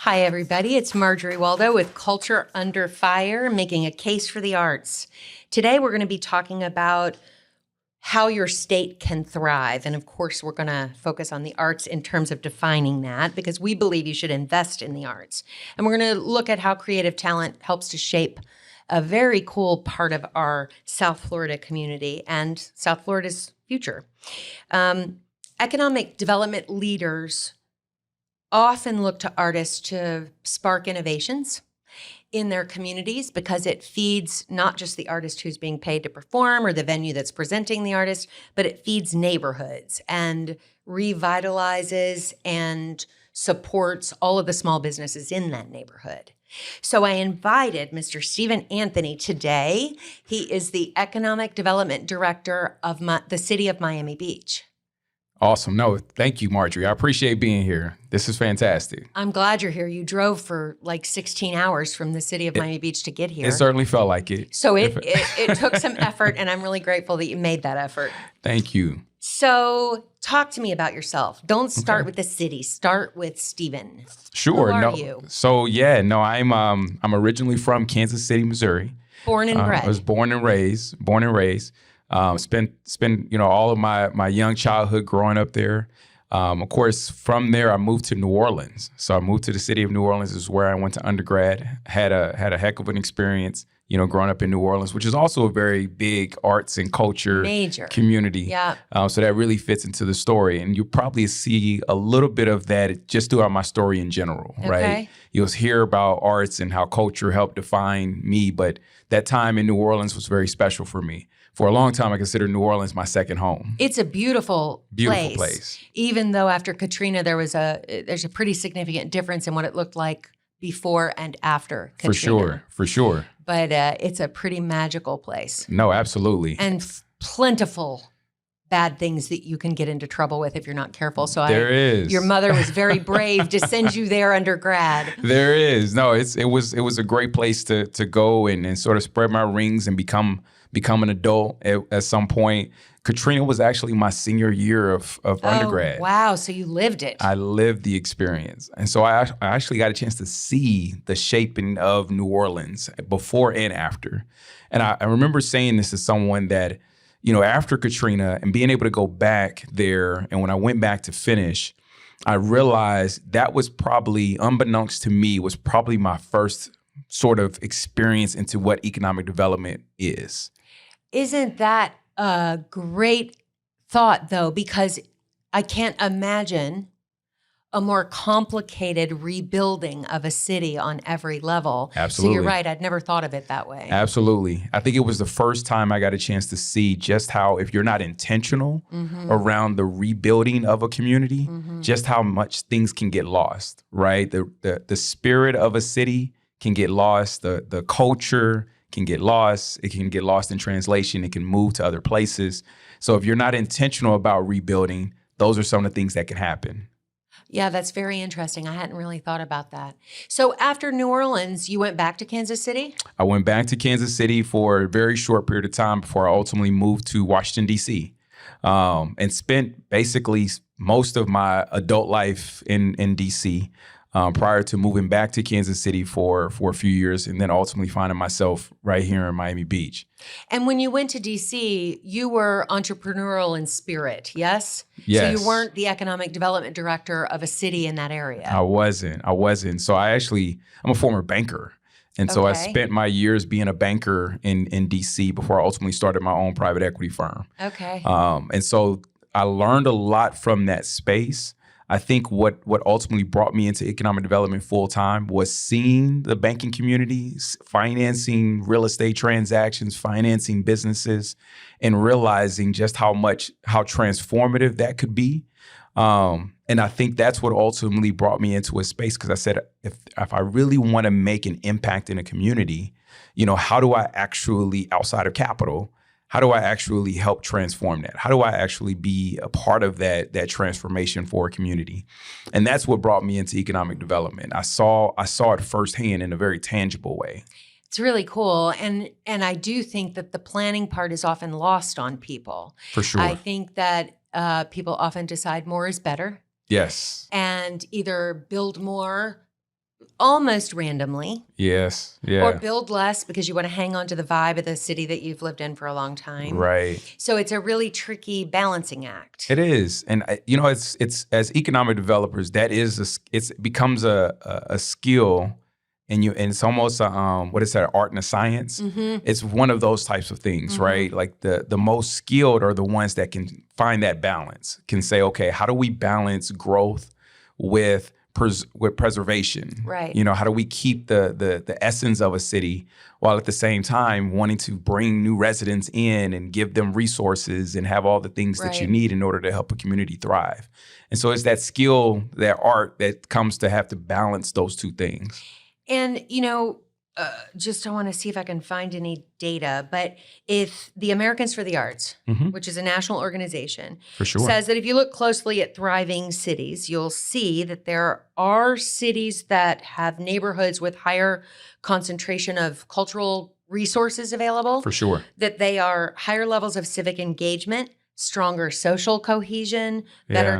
Hi, everybody. It's Marjorie Waldo with Culture Under Fire, making a case for the arts. Today, we're going to be talking about how your state can thrive. And of course, we're going to focus on the arts in terms of defining that because we believe you should invest in the arts. And we're going to look at how creative talent helps to shape a very cool part of our South Florida community and South Florida's future. Economic development leaders often look to artists to spark innovations in their communities because it feeds not just the artist who's being paid to perform or the venue that's presenting the artist, but it feeds neighborhoods and revitalizes and supports all of the small businesses in that neighborhood. So I invited Mr. Stephen Anthony today. He is the Economic Development Director of the City of Miami Beach. Awesome. No, thank you, Marjorie. I appreciate being here. This is fantastic. I'm glad you're here. You drove for like 16 hours from the city of Miami Beach to get here. It certainly felt like it. So it took some effort, and I'm really grateful that you made that effort. Thank you. So talk to me about yourself. Don't start with the city. Start with Stephen. Sure. Who are you? So I'm originally from Kansas City, Missouri. Born and bred. I was born and raised. Spent all of my young childhood growing up there. Of course, from there I moved to New Orleans. So I moved to the city of New Orleans. This is where I went to undergrad. Had a heck of an experience, growing up in New Orleans, which is also a very big arts and culture community. Yeah. So that really fits into the story, and you probably see a little bit of that just throughout my story in general, right? You'll hear about arts and how culture helped define me, but that time in New Orleans was very special for me. For a long time, I considered New Orleans my second home. It's a beautiful place. Even though after Katrina, there's a pretty significant difference in what it looked like before and after Katrina. For sure. But it's a pretty magical place. No, absolutely. And plentiful bad things that you can get into trouble with if you're not careful. So your mother was very brave to send you there undergrad. There is. No, it was a great place to go and sort of spread my wings and become an adult at some point. Katrina was actually my senior year of undergrad. Wow. So you lived it. I lived the experience. And so I actually got a chance to see the shaping of New Orleans before and after. And I remember saying this to someone that, after Katrina and being able to go back there, and when I went back to finish, I realized that was probably, unbeknownst to me, was probably my first sort of experience into what economic development is. Isn't that a great thought, though? Because I can't imagine a more complicated rebuilding of a city on every level. Absolutely. So you're right. I'd never thought of it that way. Absolutely. I think it was the first time I got a chance to see just how, if you're not intentional around the rebuilding of a community, just how much things can get lost, right? The spirit of a city can get lost. The culture can get lost. It can get lost in translation. It can move to other places. So if you're not intentional about rebuilding, those are some of the things that can happen. Yeah, that's very interesting. I hadn't really thought about that. So after New Orleans, you went back to Kansas City? I went back to Kansas City for a very short period of time before I ultimately moved to Washington, D.C., and spent basically most of my adult life in D.C., prior to moving back to Kansas City for a few years and then ultimately finding myself right here in Miami Beach. And when you went to D.C., you were entrepreneurial in spirit, yes? Yes. So you weren't the economic development director of a city in that area. I wasn't. So I'm a former banker. And so I spent my years being a banker in D.C. before I ultimately started my own private equity firm. Okay. And so I learned a lot from that space. I think what ultimately brought me into economic development full time was seeing the banking community, financing real estate transactions, financing businesses, and realizing just how transformative that could be. And I think that's what ultimately brought me into a space, because I said, if I really want to make an impact in a community, how do I actually, outside of capital, how do I actually help transform that? How do I actually be a part of that transformation for a community? And that's what brought me into economic development. I saw it firsthand in a very tangible way. It's really cool. And I do think that the planning part is often lost on people. For sure. I think that people often decide more is better. Yes. And either build more almost randomly, Yes. or Yeah. build less because you want to hang on to the vibe of the city that you've lived in for a long time. Right. So it's a really tricky balancing act. It is, and it's as economic developers, that is it becomes a skill, and it's almost what is that, art and a science. Mm-hmm. It's one of those types of things, Mm-hmm. right? Like the most skilled are the ones that can find that balance, can say, okay, how do we balance growth with preservation? Right. How do we keep the essence of a city while at the same time wanting to bring new residents in and give them resources and have all the things that you Right. need in order to help a community thrive. And so it's that skill, that art that comes to have to balance those two things. And, just I want to see if I can find any data, but if the Americans for the Arts, Mhm. which is a national organization, For sure. says that if you look closely at thriving cities, you'll see that there are cities that have neighborhoods with higher concentration of cultural resources available, For sure. that they are higher levels of civic engagement, stronger social cohesion, better Yeah.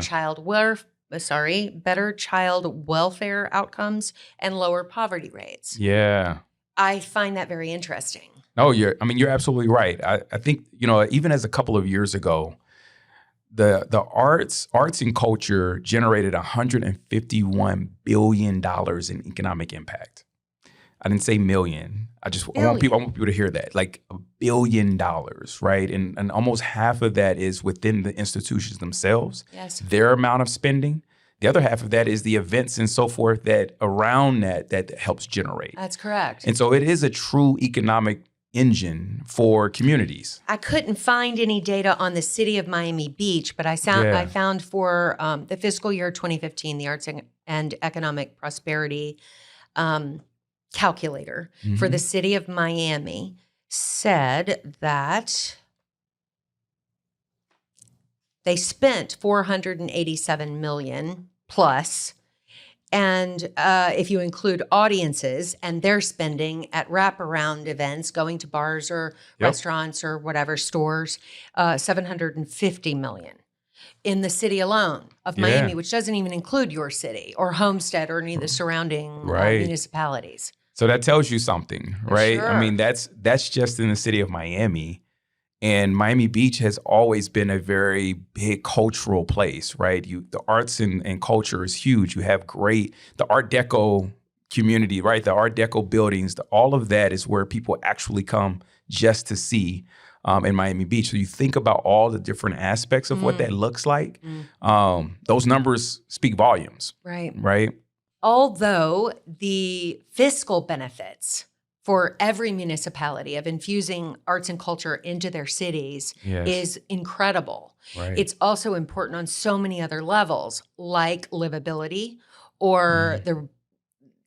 better child welfare outcomes, and lower poverty rates. Yeah. I find that very interesting. No, you're absolutely right. I think, even as a couple of years ago, the arts and culture generated $151 billion in economic impact. I didn't say million. I want people to hear that, like $1 billion, right? And almost half of that is within the institutions themselves. Yes. Their amount of spending. The other half of that is the events and so forth that around that helps generate. That's correct. And so it is a true economic engine for communities. I couldn't find any data on the city of Miami Beach, but I found for the fiscal year 2015, the Arts and Economic Prosperity calculator for the city of Miami said that they spent $487 million plus. And if you include audiences and their spending at wraparound events, going to bars or restaurants or whatever, stores, $750 million in the city alone of Miami, which doesn't even include your city or Homestead or any of the surrounding municipalities. So that tells you something, right? Sure. I mean, that's just in the city of Miami. And Miami Beach has always been a very big cultural place, right? The arts and culture is huge. You have the Art Deco community, right? The Art Deco buildings, all of that is where people actually come just to see in Miami Beach. So you think about all the different aspects of what that looks like. Those numbers speak volumes. Right. Although the fiscal benefits for every municipality of infusing arts and culture into their cities is incredible. Right. It's also important on so many other levels, like livability or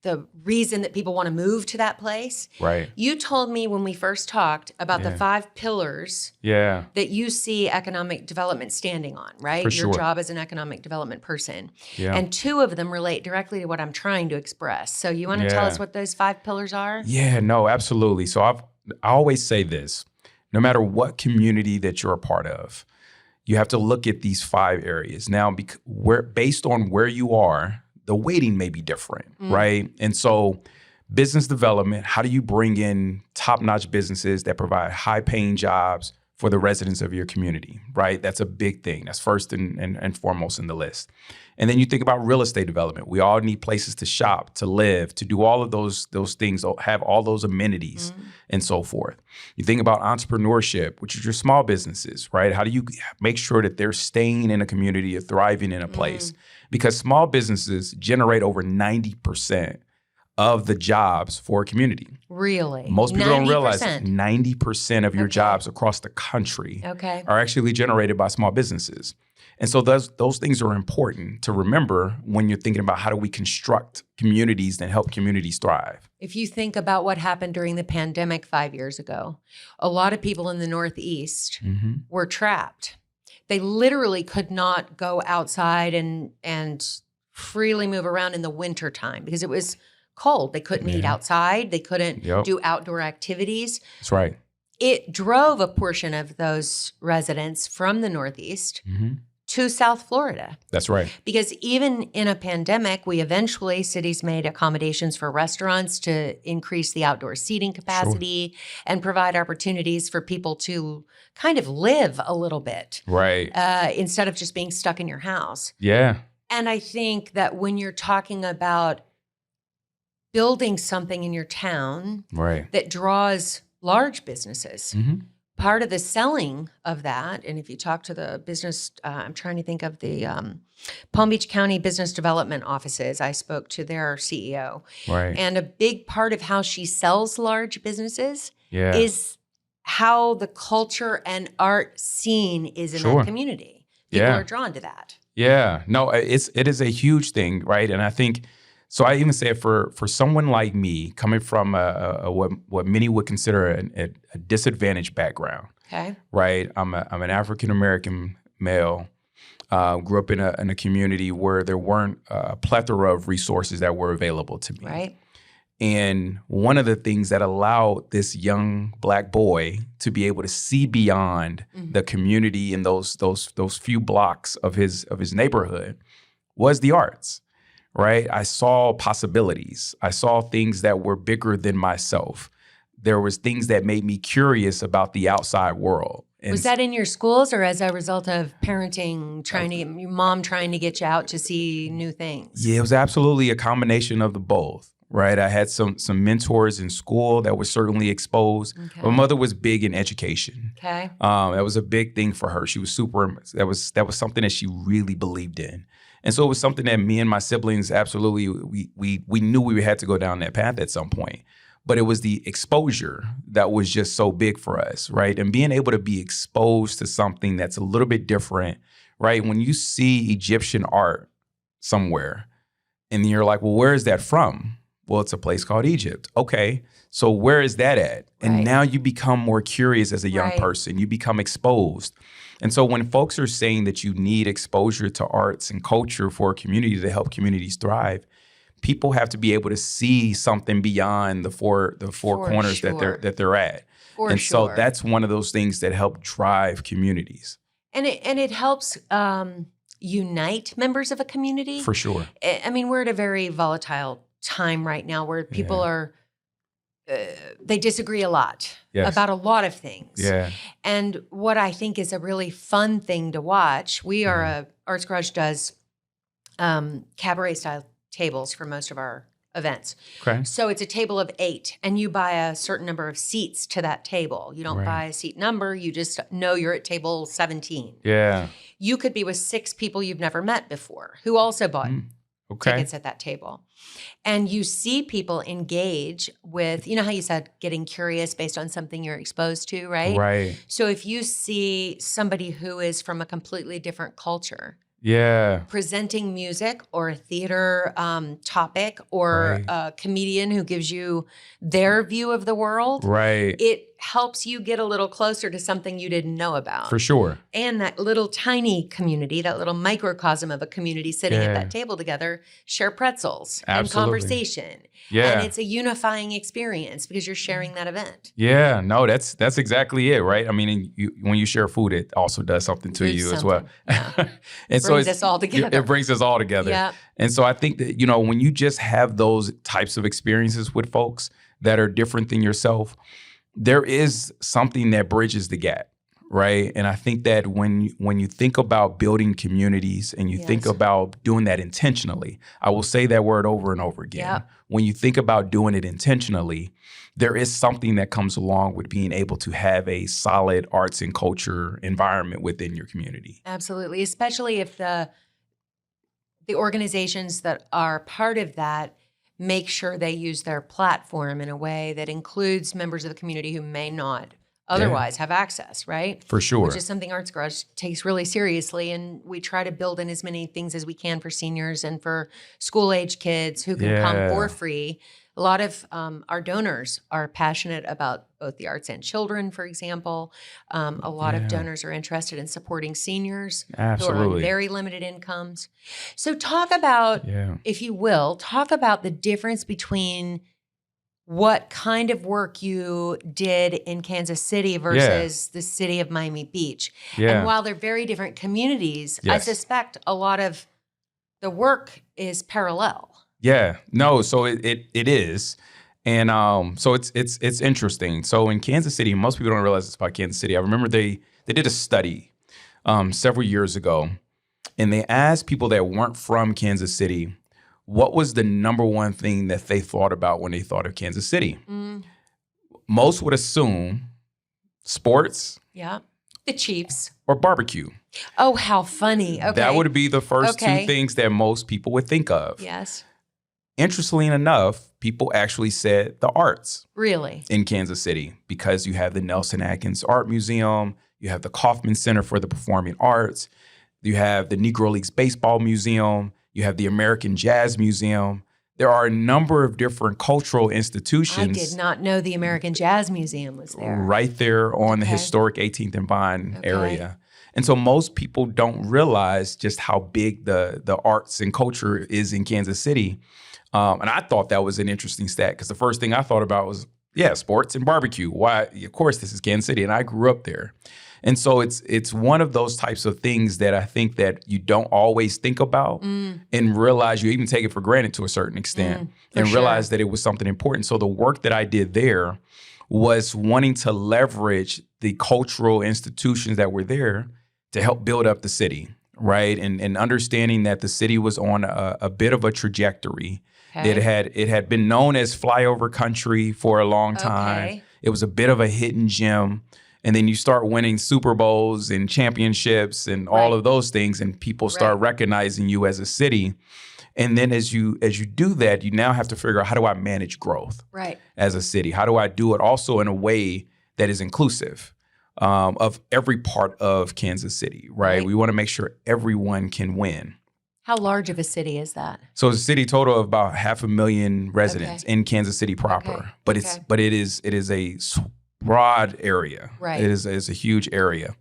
the reason that people want to move to that place. Right. You told me when we first talked about the 5 pillars that you see economic development standing on, right? For Your sure. job as an economic development person. Yeah. And 2 of them relate directly to what I'm trying to express. So you want to tell us what those 5 pillars are? Yeah, no, absolutely. So I always say this, no matter what community that you're a part of, you have to look at these 5 areas. Now, based on where you are, the weighting may be different, right? And so business development, how do you bring in top-notch businesses that provide high-paying jobs for the residents of your community, right? That's a big thing. That's first and foremost in the list. And then you think about real estate development. We all need places to shop, to live, to do all of those things, have all those amenities and so forth. You think about entrepreneurship, which is your small businesses, right? How do you make sure that they're staying in a community or thriving in a place? Because small businesses generate over 90% of the jobs for a community. Really? Most people don't realize 90%? 90% of your jobs across the country Okay. are actually generated by small businesses. And so those things are important to remember when you're thinking about how do we construct communities that help communities thrive. If you think about what happened during the pandemic 5 years ago, a lot of people in the Northeast were trapped. They literally could not go outside and freely move around in the wintertime because it was cold. They couldn't eat outside. They couldn't do outdoor activities. That's right. It drove a portion of those residents from the Northeast to South Florida. That's right. Because even in a pandemic, cities made accommodations for restaurants to increase the outdoor seating capacity and provide opportunities for people to kind of live a little bit. Right. Instead of just being stuck in your house. Yeah. And I think that when you're talking about building something in your town that draws large businesses, part of the selling of that, and if you talk to the business, I'm trying to think of the Palm Beach County Business Development offices. I spoke to their CEO. Right. And a big part of how she sells large businesses Yeah. is how the culture and art scene is in that community. People are drawn to that. Yeah. No, it is a huge thing, right? And I think, so I even say for someone like me, coming from what many would consider a disadvantaged background, okay, right? I'm an African American male. Grew up in a community where there weren't a plethora of resources that were available to me. Right. And one of the things that allowed this young Black boy to be able to see beyond the community and those few blocks of his neighborhood was the arts, right? I saw possibilities. I saw things that were bigger than myself. There was things that made me curious about the outside world. And was that in your schools or as a result of parenting, your mom trying to get you out to see new things? Yeah, it was absolutely a combination of the both. Right. I had some mentors in school that were certainly exposed. Okay. My mother was big in education. Okay. That was a big thing for her. She was that was something that she really believed in. And so it was something that me and my siblings absolutely, we knew we had to go down that path at some point. But it was the exposure that was just so big for us, right? And being able to be exposed to something that's a little bit different, right? When you see Egyptian art somewhere and you're like, well, where is that from? Well, it's a place called Egypt. Okay, so where is that at? And now you become more curious as a young person. You become exposed. And so when folks are saying that you need exposure to arts and culture for a community to help communities thrive, people have to be able to see something beyond the four corners that they're at. So that's one of those things that help drive communities. And it helps unite members of a community. For sure. I mean, we're at a very volatile time right now where people are, they disagree a lot about a lot of things. Yeah. And what I think is a really fun thing to watch, we are Arts Garage does cabaret style tables for most of our events. Okay. So it's a table of 8 and you buy a certain number of seats to that table. You don't buy a seat number, you just know you're at table 17. Yeah. You could be with 6 people you've never met before who also bought tickets at that table. And you see people engage with, you know how you said getting curious based on something you're exposed to, right? Right. So if you see somebody who is from a completely different culture, presenting music or a theater topic or a comedian who gives you their view of the world, it helps you get a little closer to something you didn't know about. For sure. And that little tiny community, that little microcosm of a community sitting at that table together, share pretzels and conversation. Yeah. And it's a unifying experience because you're sharing that event. Yeah, no, that's exactly it, right? I mean, when you share food, it also does something to you as well. Yeah. And so brings us all together. It brings us all together. Yeah. And so I think that, when you just have those types of experiences with folks that are different than yourself, there is something that bridges the gap, right? And I think that when you think about building communities and you think about doing that intentionally, I will say that word over and over again. Yeah. When you think about doing it intentionally, there is something that comes along with being able to have a solid arts and culture environment within your community. Absolutely, especially if the organizations that are part of that make sure they use their platform in a way that includes members of the community who may not otherwise have access, right? For sure. Which is something Arts Garage takes really seriously. And we try to build in as many things as we can for seniors and for school-age kids who can come for free. A lot of our donors are passionate about both the arts and children, for example. A lot of donors are interested in supporting seniors who are on very limited incomes. So talk about, if you will, talk about the difference between what kind of work you did in Kansas City versus the city of Miami Beach. Yeah. And while they're very different communities, I Yes. suspect a lot of the work is parallel. Yeah, no, so it is. And so it's interesting. So in Kansas City, most people don't realize this about Kansas City. I remember they did a study several years ago, and they asked people that weren't from Kansas City, what was the number one thing that they thought about when they thought of Kansas City? Most would assume sports. Yeah. The Chiefs. Or barbecue. Oh, how funny. Okay. That would be the first two things that most people would think of. Yes. Interestingly enough, people actually said the arts. Really? In Kansas City, because you have the Nelson Atkins Art Museum, you have the Kauffman Center for the Performing Arts, you have the Negro Leagues Baseball Museum, you have the American Jazz Museum. There are a number of different cultural institutions. I did not know the American Jazz Museum was there. Right there on the historic 18th and Vine area. And so most people don't realize just how big the arts and culture is in Kansas City. And I thought that was an interesting stat because the first thing I thought about was, sports and barbecue. Why? Of course, this is Kansas City, and I grew up there. And so it's one of those types of things that I think that you don't always think about and realize you even take it for granted to a certain extent and realize that it was something important. So the work that I did there was wanting to leverage the cultural institutions that were there to help build up the city, right? And understanding that the city was on a bit of a trajectory. It had been known as flyover country for a long time. It was a bit of a hidden gem. And then you start winning Super Bowls and championships and all of those things, and people start recognizing you as a city. And then as you do that, you now have to figure out, how do I manage growth as a city? How do I do it also in a way that is inclusive of every part of Kansas City, right? We want to make sure everyone can win. How large of a city is that? So it's a city total of about 500,000 residents in Kansas City proper, but it is a broad area. It is a huge area.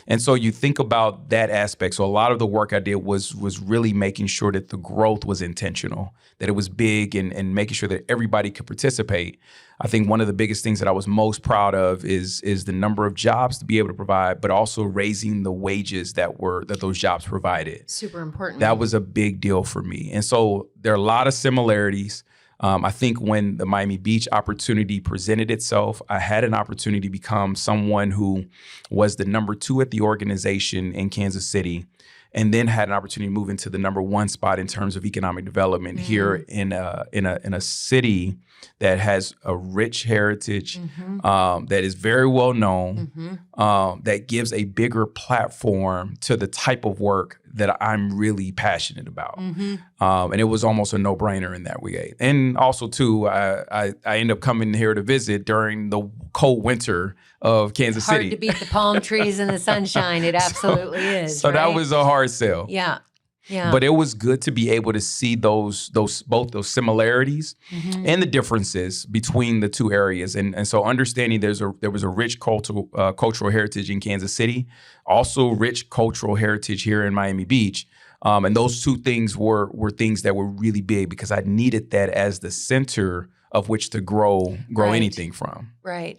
And so you think about that aspect. So a lot of the work I did was really making sure that the growth was intentional, that it was big, and making sure that everybody could participate. I think one of the biggest things that I was most proud of is the number of jobs to be able to provide, but also raising the wages that those jobs provided. Super important. That was a big deal for me. And so there are a lot of similarities. I think when the Miami Beach opportunity presented itself, I had an opportunity to become someone who was the number 2 at the organization in Kansas City, and then had an opportunity to move into the number 1 spot in terms of economic development here in a city that has a rich heritage, that is very well known, that gives a bigger platform to the type of work that I'm really passionate about. And it was almost a no-brainer in that way. And also, too, I ended up coming here to visit during the cold winter of Kansas City. Hard to beat the palm trees and the sunshine. It absolutely is. So that was a hard sell. Yeah. Yeah. But it was good to be able to see both those similarities and the differences between the two areas. And so understanding there was a rich cultural heritage in Kansas City, also rich cultural heritage here in Miami Beach. And those two things were things that were really big because I needed that as the center of which to grow anything from. Right.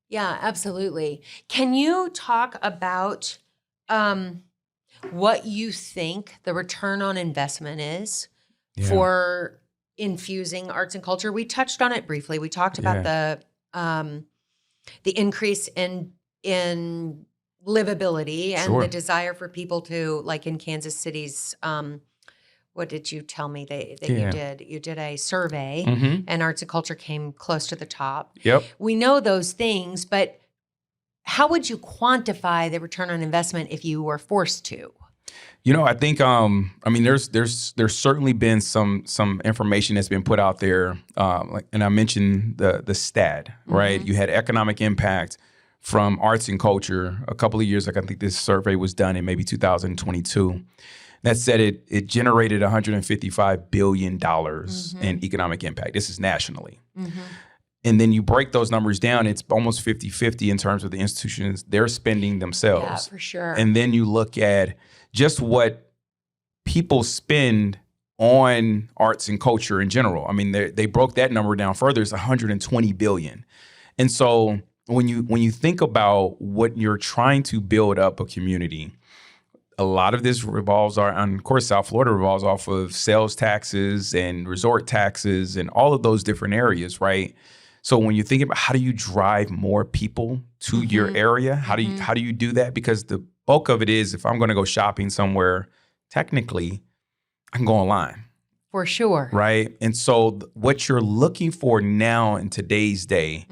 Yeah, absolutely. Can you talk about what you think the return on investment is for infusing arts and culture? We touched on it briefly. We talked about the increase in livability and the desire for people to, like in Kansas City's, what did you tell me that you did? You did a survey and arts and culture came close to the top. Yep. We know those things, but how would you quantify the return on investment if you were forced to? I think there's certainly been some information that's been put out there, and I mentioned the stat, right? You had economic impact from arts and culture a couple of years ago. I think this survey was done in maybe 2022. That said, it generated $155 billion in economic impact. This is nationally. And then you break those numbers down, it's almost 50-50 in terms of the institutions they're spending themselves. Yeah, for sure. And then you look at just what people spend on arts and culture in general. I mean, they broke that number down further. It's 120 billion. And so when you think about what you're trying to build up a community, a lot of this revolves on, of course, South Florida revolves off of sales taxes and resort taxes and all of those different areas, right? So when you think about how do you drive more people to your area, how do you do that? Because the bulk of it is, if I'm going to go shopping somewhere, technically, I can go online. For sure. Right. And so what you're looking for now in today's day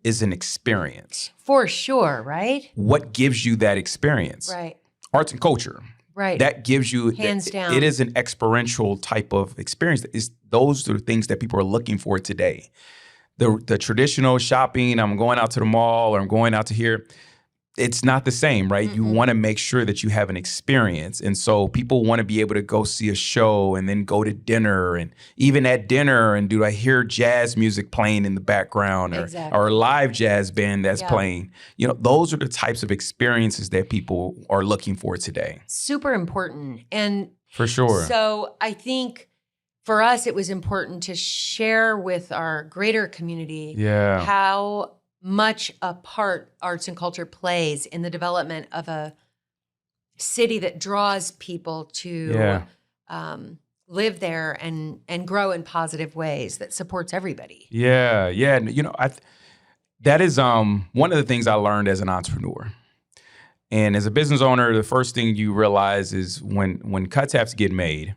is an experience. For sure. Right. What gives you that experience? Right. Arts and culture. Right. That gives you, hands down. It is an experiential type of experience. Those are the things that people are looking for today. The traditional shopping, I'm going out to the mall or I'm going out to here, it's not the same, right? You want to make sure that you have an experience. And so people want to be able to go see a show and then go to dinner. And even at dinner, and do I hear jazz music playing in the background or a live jazz band that's playing? You know, those are the types of experiences that people are looking for today. Super important. And for sure. So I think for us, it was important to share with our greater community how much a part arts and culture plays in the development of a city that draws people to live there and grow in positive ways that supports everybody. Yeah. You know, that is one of the things I learned as an entrepreneur. And as a business owner, the first thing you realize is when cuts have to get made,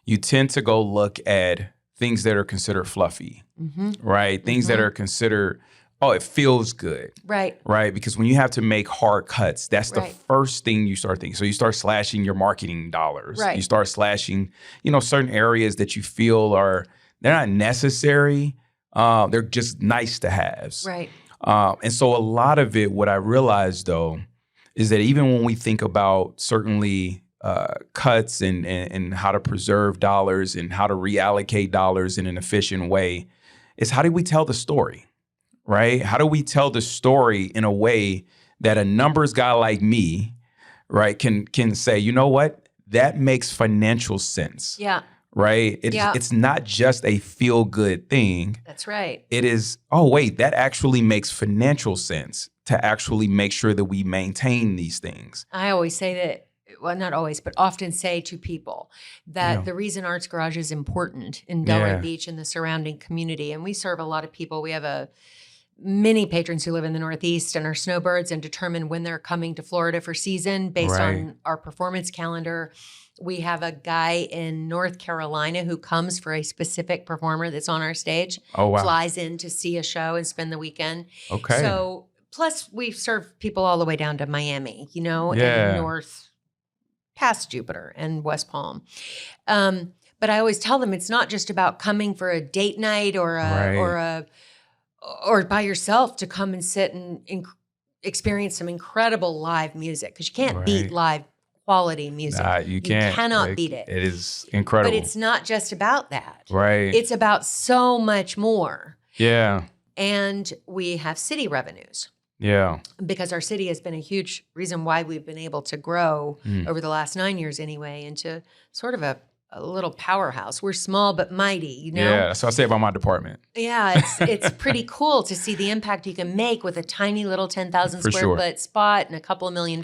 you tend to go look at things that are considered fluffy, right? Things that are considered, oh, it feels good. Right. Because when you have to make hard cuts, that's the first thing you start thinking. So you start slashing your marketing dollars. Right. You start slashing, certain areas that you feel they're not necessary. They're just nice to haves. Right. And so a lot of it, what I realized though, is that even when we think about certainly cuts and how to preserve dollars and how to reallocate dollars in an efficient way, is how do we tell the story? Right? How do we tell the story in a way that a numbers guy like me, right, can say, you know what, that makes financial sense. Yeah. Right? It's not just a feel good thing. That's right. It is, oh, wait, that actually makes financial sense to actually make sure that we maintain these things. I always say that, well, not always, but often say to people that the reason Arts Garage is important in Delray Beach and the surrounding community, and we serve a lot of people. We have many patrons who live in the Northeast and are snowbirds and determine when they're coming to Florida for season based on our performance calendar. We have a guy in North Carolina who comes for a specific performer that's on our stage. Oh, wow. Flies in to see a show and spend the weekend. Okay. So plus we serve people all the way down to Miami, and north past Jupiter and West Palm. But I always tell them it's not just about coming for a date night or by yourself to come and sit and experience some incredible live music, because you can't beat live quality music. You cannot beat it. It is incredible. But it's not just about that. Right. It's about so much more. Yeah. And we have city revenues. Yeah. Because our city has been a huge reason why we've been able to grow over the last 9 years anyway into sort of a little powerhouse. We're small but mighty, Yeah, that's what I say about my department. Yeah, it's pretty cool to see the impact you can make with a tiny little 10,000 square foot spot and a couple of $1 million.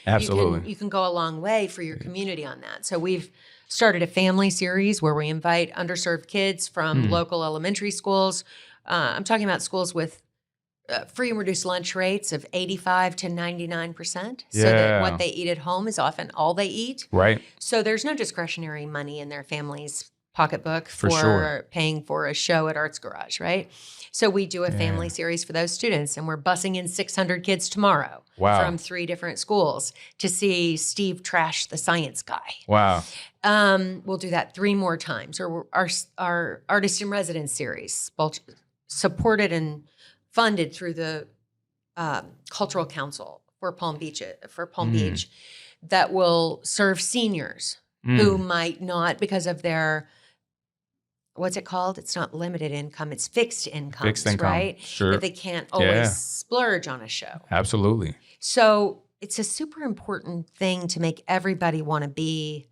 Absolutely. You can go a long way for your community on that. So we've started a family series where we invite underserved kids from local elementary schools. I'm talking about schools with free and reduced lunch rates of 85 to 99%. So that what they eat at home is often all they eat. Right. So there's no discretionary money in their family's pocketbook for paying for a show at Arts Garage, right? So we do a family series for those students, and we're busing in 600 kids tomorrow from 3 different schools to see Steve Trash the Science Guy. Wow. We'll do that 3 more times. Or our Artist in Residence series, both supported and funded through the Cultural Council for Palm Beach, that will serve seniors who might not, because of their, what's it called? It's not limited income, it's fixed income, right? Sure. That they can't always splurge on a show. Absolutely. So it's a super important thing to make everybody want to be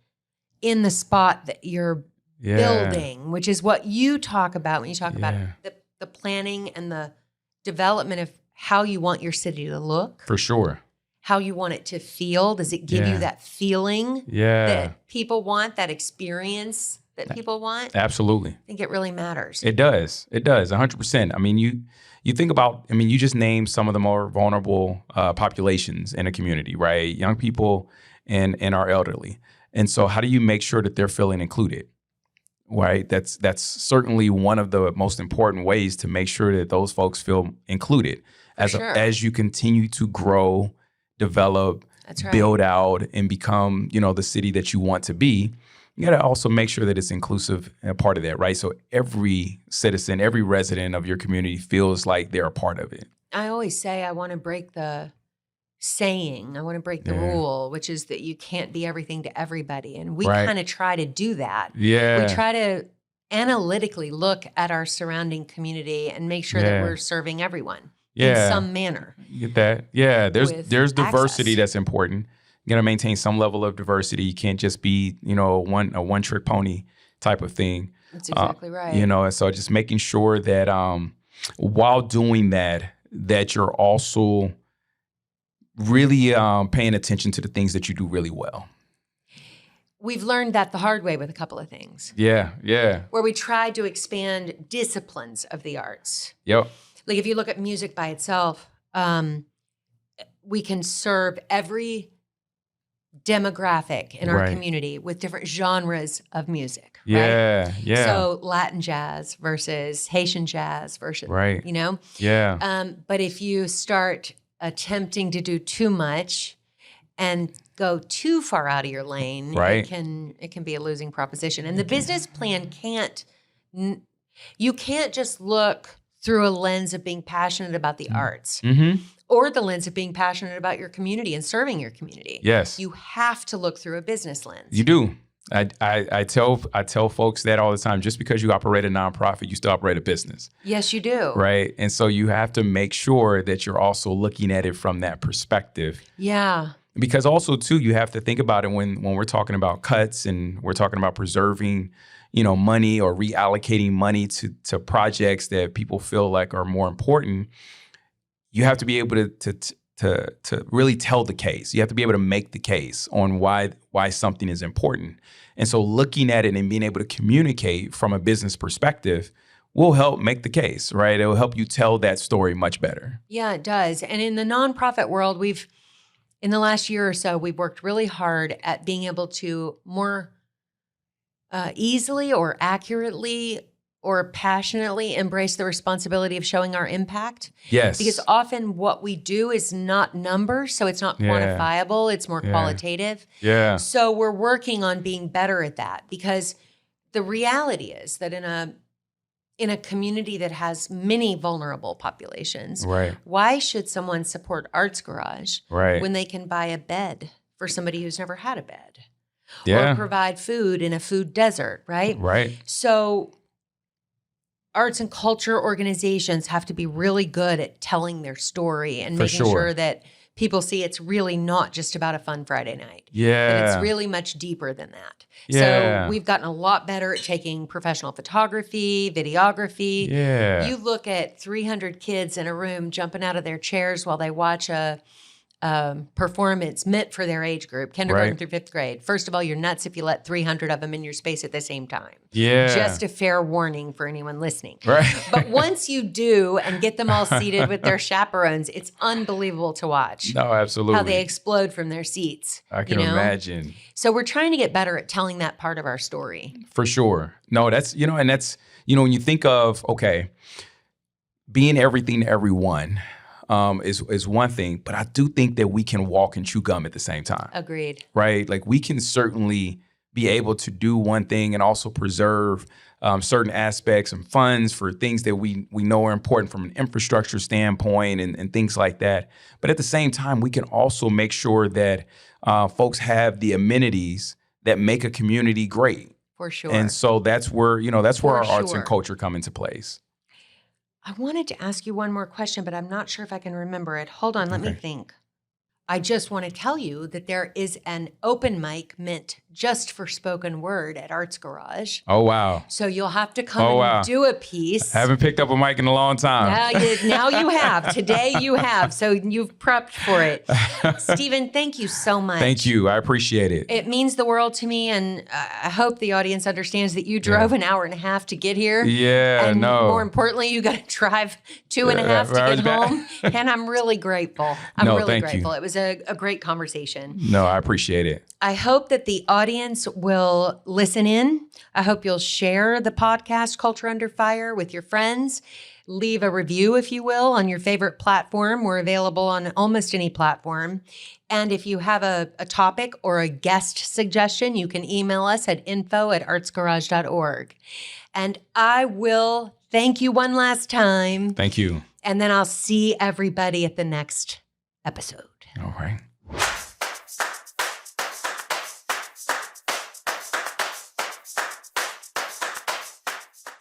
in the spot that you're Yeah. building, which is what you talk about when you talk about Yeah. the planning and the development of how you want your city to look, For sure. how you want it to feel. Does it give you Yeah. that feeling Yeah. that people want, that experience that people want? Absolutely. I think it really matters. It does. It does. 100%. I mean, you think about, I mean, you just named some of the more vulnerable populations in a community, right? Young people and our elderly. And so how do you make sure that they're feeling included? Right. That's certainly one of the most important ways to make sure that those folks feel included as you continue to grow, develop, That's right. build out, and become, the city that you want to be. You got to also make sure that it's inclusive and a part of that, right? So every citizen, every resident of your community feels like they're a part of it. I always say I want to break the saying, I want to break the rule, which is that you can't be everything to everybody. And we kind of try to do that. Yeah. We try to analytically look at our surrounding community and make sure that we're serving everyone in some manner. You get that? Yeah. There's diversity access. that's important. You got to maintain some level of diversity. You can't just be, a one trick pony type of thing. That's exactly right. And so just making sure that while doing that you're also really paying attention to the things that you do really well. We've learned that the hard way with a couple of things. Yeah, yeah. Where we tried to expand disciplines of the arts. Yep. Like if you look at music by itself, we can serve every demographic in our community with different genres of music. Yeah, right? yeah. So Latin jazz versus Haitian jazz versus, Yeah. But if you start attempting to do too much and go too far out of your lane, it can be a losing proposition. And the business plan you can't just look through a lens of being passionate about the arts or the lens of being passionate about your community and serving your community. Yes. You have to look through a business lens. You do. I tell folks that all the time. Just because you operate a nonprofit, you still operate a business. Yes, you do. Right. And so you have to make sure that you're also looking at it from that perspective. Yeah. Because also, too, you have to think about it when we're talking about cuts and we're talking about preserving, money or reallocating money to projects that people feel like are more important. You have to be able to really tell the case. You have to be able to make the case on why something is important. And so looking at it and being able to communicate from a business perspective will help make the case, right? It will help you tell that story much better. Yeah, it does. And in the nonprofit world, in the last year or so, we've worked really hard at being able to more easily or accurately or passionately embrace the responsibility of showing our impact. Yes. Because often what we do is not numbers, so it's not quantifiable, it's more qualitative. Yeah. So we're working on being better at that, because the reality is that in a community that has many vulnerable populations, why should someone support Arts Garage when they can buy a bed for somebody who's never had a bed? Or provide food in a food desert, right? Right. So arts and culture organizations have to be really good at telling their story and making sure that people see it's really not just about a fun Friday night. Yeah. That it's really much deeper than that. Yeah. So we've gotten a lot better at taking professional photography, videography. Yeah. You look at 300 kids in a room jumping out of their chairs while they watch a performance meant for their age group, kindergarten through fifth grade. First of all, you're nuts if you let 300 of them in your space at the same time. Yeah. Just a fair warning for anyone listening. Right. But once you do and get them all seated with their chaperones, it's unbelievable to watch. No, absolutely. How they explode from their seats. I can imagine. So we're trying to get better at telling that part of our story. For sure. No, that's, and that's, when you think of, being everything to everyone, is one thing, but I do think that we can walk and chew gum at the same time. Agreed. Right? Like we can certainly be able to do one thing and also preserve certain aspects and funds for things that we know are important from an infrastructure standpoint and things like that. But at the same time, we can also make sure that folks have the amenities that make a community great. For sure. And so that's where, our arts and culture come into place. I wanted to ask you one more question, but I'm not sure if I can remember it. Hold on, let me think. I just want to tell you that there is an open mic meant just for spoken word at Arts Garage. Oh, wow. So you'll have to come and do a piece. Haven't picked up a mic in a long time. Now you have. Today you have. So you've prepped for it. Stephen, thank you so much. Thank you. I appreciate it. It means the world to me. And I hope the audience understands that you drove an hour and a half to get here. Yeah, and no. more importantly, you got to drive 2.5 to get home. And I'm really grateful. I'm really grateful. It was a great conversation. No, I appreciate it. I hope that the audience will listen in. I hope you'll share the podcast Culture Under Fire with your friends. Leave a review, if you will, on your favorite platform. We're available on almost any platform. And if you have a topic or a guest suggestion, you can email us at info@artsgarage.org. And I will thank you one last time. Thank you. And then I'll see everybody at the next episode. All right.